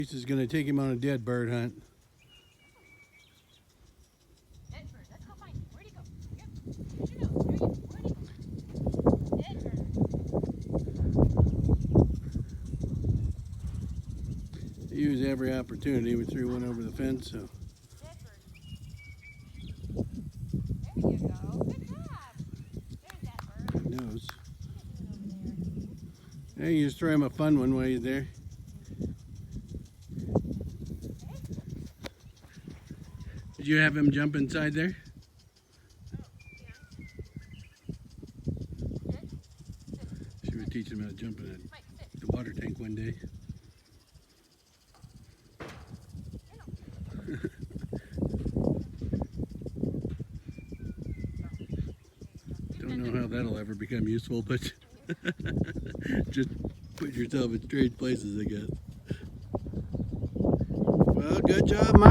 Reese is going to take him on a dead bird hunt. Dead bird. Let's go find him. Where'd he go? Here. Where'd you go? Where'd he go? Dead bird. They use every opportunity. We threw one over the fence, so. Dead bird. There you go. Good job. There's that bird. He knows. What are you doing over there? Hey, you just throw him a fun one while you're there. Did you have him jump inside there? She was teaching him how to jump in the water tank one day. Don't know how that'll ever become useful, but just put yourself in strange places, I guess. Well, good job, Mike.